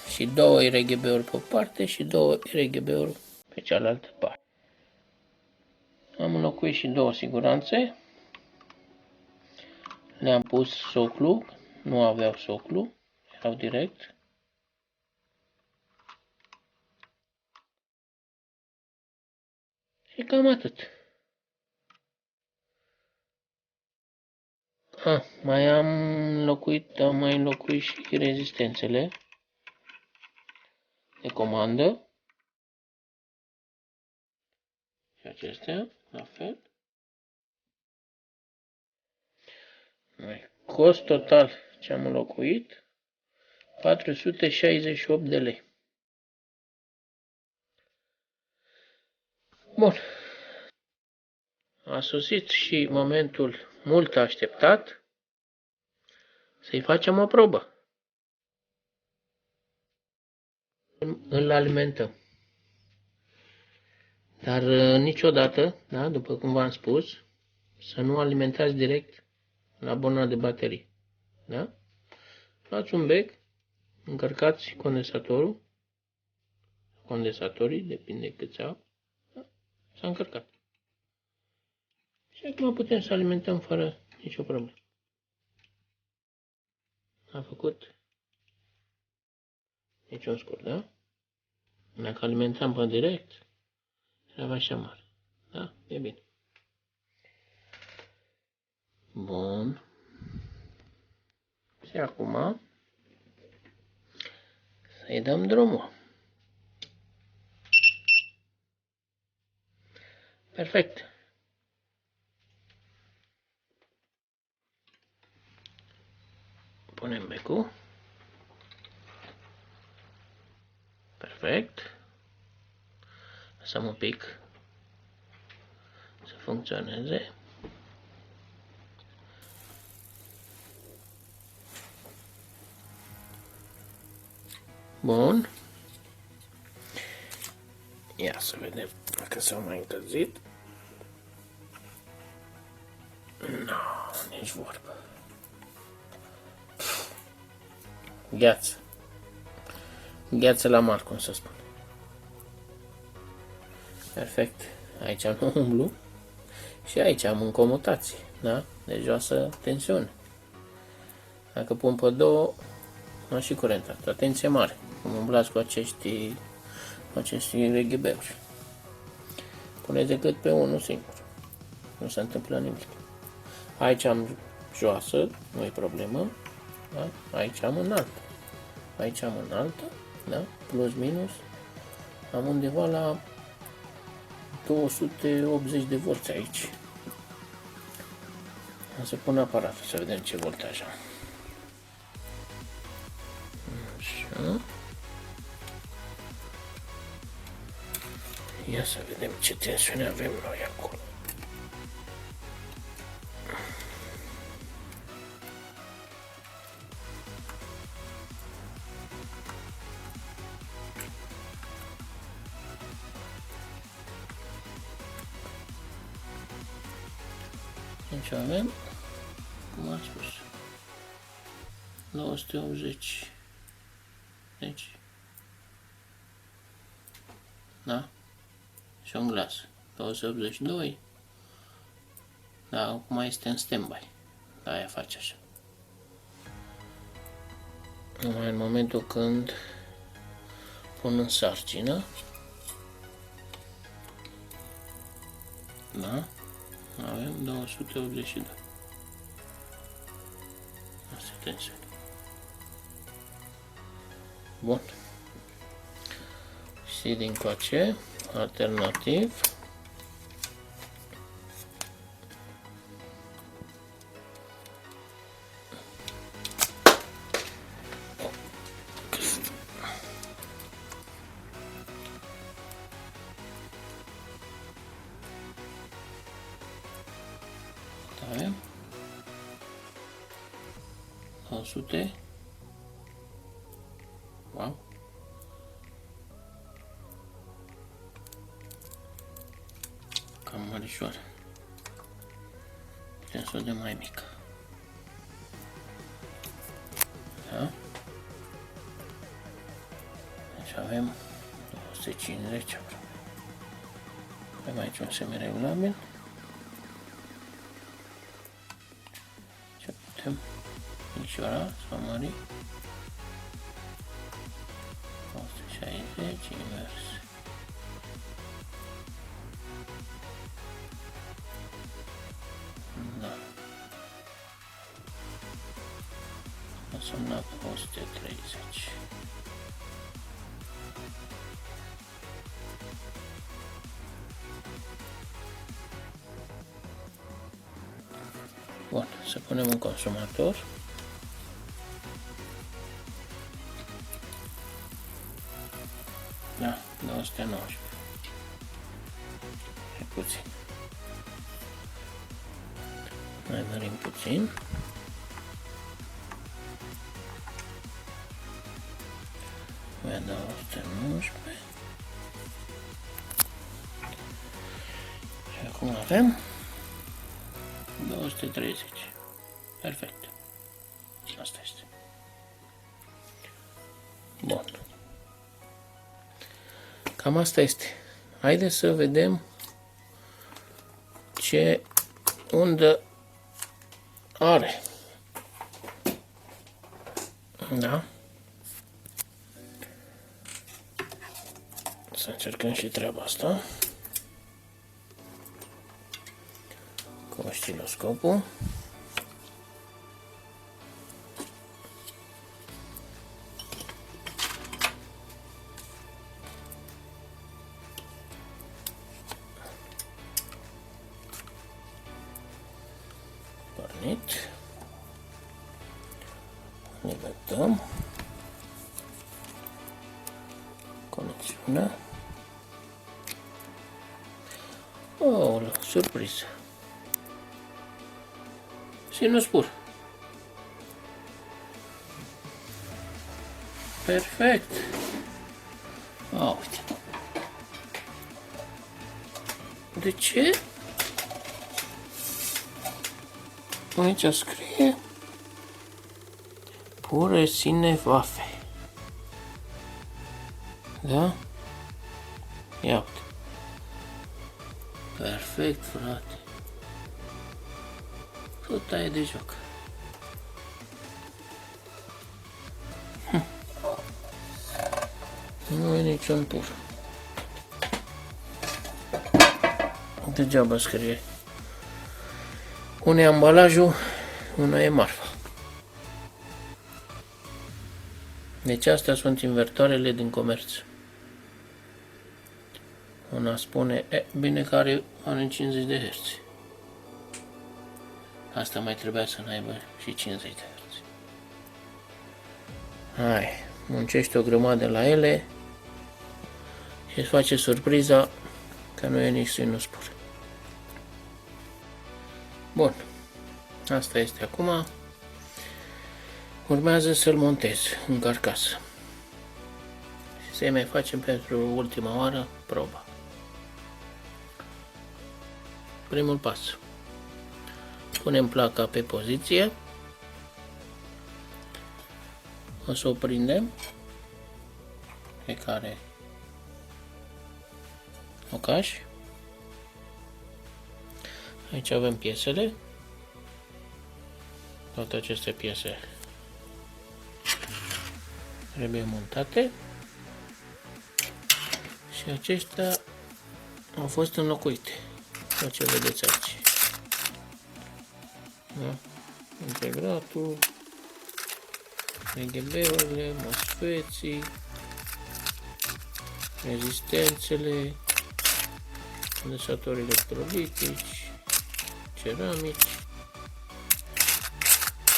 și 2 RGB-uri pe o parte și 2 RGB-uri pe cealaltă parte. Am înlocuit și două siguranțe. Le-am pus soclu, nu aveau soclu, erau direct. Și cam atât. Am mai înlocuit și rezistențele de comandă. Și acestea, la fel. Cost total ce am înlocuit, 468 de lei. Bun. A sosit și momentul mult așteptat să-i facem o probă. Îl alimentăm. Dar niciodată, da, după cum v-am spus, să nu alimentați direct la borna de baterie. Da? Luați un bec, încărcați condensatorii, depinde câți au. Da? S-a încărcat. Și acum putem să alimentăm fără nicio problemă. A făcut niciun scurt, da? Dacă alimentăm pe direct, era așa mare. Da? E bine. Bun. Și acum să-i dăm drumul. Perfect. Punem becul. Perfect. Lăsăm un pic să funcționeze. Bun. Ia să vedem dacă s-au mai încălzit. Nu, nici vorbă. Gheață. Gheață la mare, cum să spun. Perfect. Aici nu umblu. Și aici am incomutație. Da? De joasă tensiune. Dacă pun pe două, am și curentat. Atenție mare. Cum umblați cu acești RGB-uri. Puneți decât pe unul singur. Nu se întâmplă nimic. Aici am joasă, nu e problemă. Da? Aici am înaltă. Aici am înaltă. Da? Plus minus. Am undeva la 280 de volți aici. O să pun aparatul să vedem ce voltaj am. Așa. Ia să vedem ce tensiune avem noi acolo. Deci avem, cum am spus, 280. Deci, da? Și un glas. 282. Da, acum este în standby. Da, aia face așa. Numai în momentul când pun în sarcină. Da? Avem 282. Asta e tensiune. Bun. Și din coace, alternativ. Avem 200. Wow. Cam mărișoară. Putem să o dăm mai mică. Da? Și avem 250 aproape. Avem aici un semiregulabil. Ce putem micșora sau mări. 160 invers. Da. Înseamnă 130. Bun, să punem un consumator. Da, 219. E puțin. Mai mărim puțin. Mai dau 119. Și acum avem 230. Perfect. Asta este. Bun. Cam asta este. Haideți să vedem ce undă are. Da? Să încercăm și treaba asta. Cu osciloscopul. Pornit. Limităm. Conexiunea. Oh, surpriză. Sinus pur. Perfect. Oh, uite. De ce? Aici scrie pure sine vafe. Da? Ia uite. Perfect, frate. Tot aia de joc. Nu e niciun pur. Degeaba scrie. Una e ambalajul, una e marfa. Deci astea sunt invertoarele din comerț. Una spune, bine că are 50 de Hz. Asta mai trebuia să n-aibă și 50 de Hz. Hai, muncești o grămadă la ele și îți face surpriza că nu e nici sinus pur. Bun, asta este acum. Urmează să-l montez în carcasă și să-i mai facem pentru ultima oară proba. Primul pas. Punem placa pe poziție. O să o prindem pe care locaș. Aici avem piesele. Toate aceste piese trebuie montate. Și aceștia au fost înlocuite. Ceea ce vedeți aici. Da? Integratul, RGB-urile, MOSFET-ii, rezistențele, condensatori electrolitici, ceramici.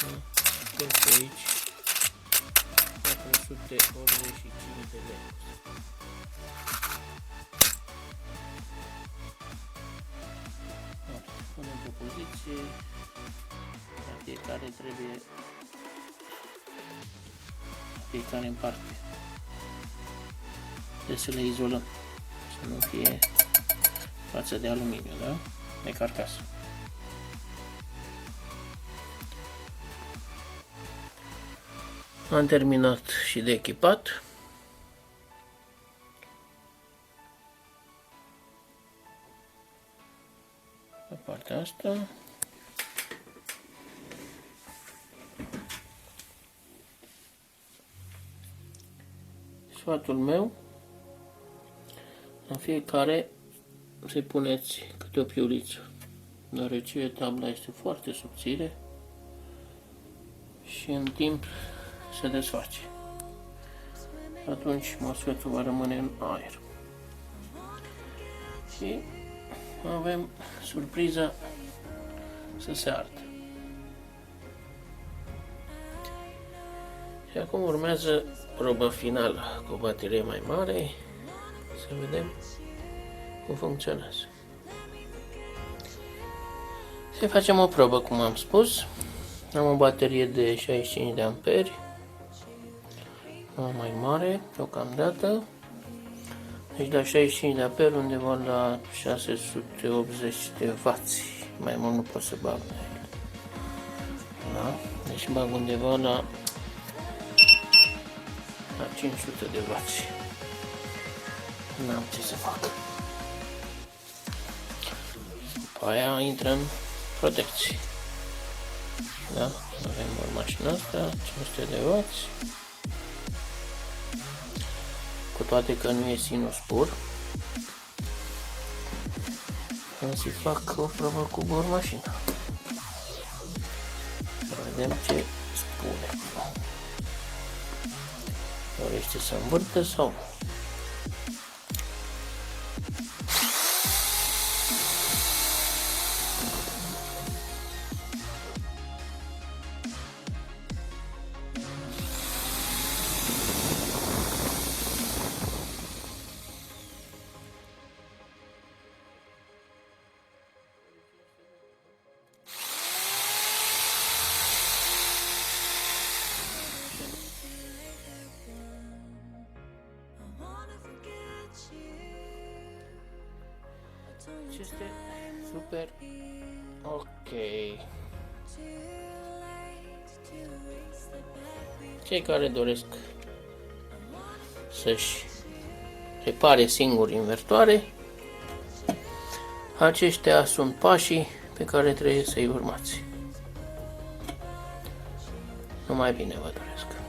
Da? Este aici 485 de lei. Punem pe poziție, fiecare trebuie, fiecare în parte. Trebuie să le izolăm, să nu fie față de aluminiu, da? De carcasă. Am terminat și de echipat. partea asta. Sfatul meu, la fiecare să-i puneți câte o piuliță, deoarece tabla este foarte subțire și în timp se desface. Atunci MOSFET-ul va rămâne în aer. Și avem surpriza să se ardă. Și acum urmează proba finală cu o baterie mai mare, să vedem cum funcționează. Să facem o probă, cum am spus. Am o baterie de 65 de amperi, o mai mare deocamdată. Deci la 65 de amperi undeva la 680 de W. Mai mult nu pot să bag. Da? Deci bag undeva la 500 de W. N-am ce să fac. După aia intră în protecție. Da? Avem o mașină asta, 500 de W. Cu toate că nu e sinus pur. O să fac o probă cu bormașina. Să vedem ce spune. Dorește să învârtă sau nu? Este super ok. Cei care doresc să-și repare singur invertoare, aceștia sunt pașii pe care trebuie să-i urmați. Numai bine vă doresc!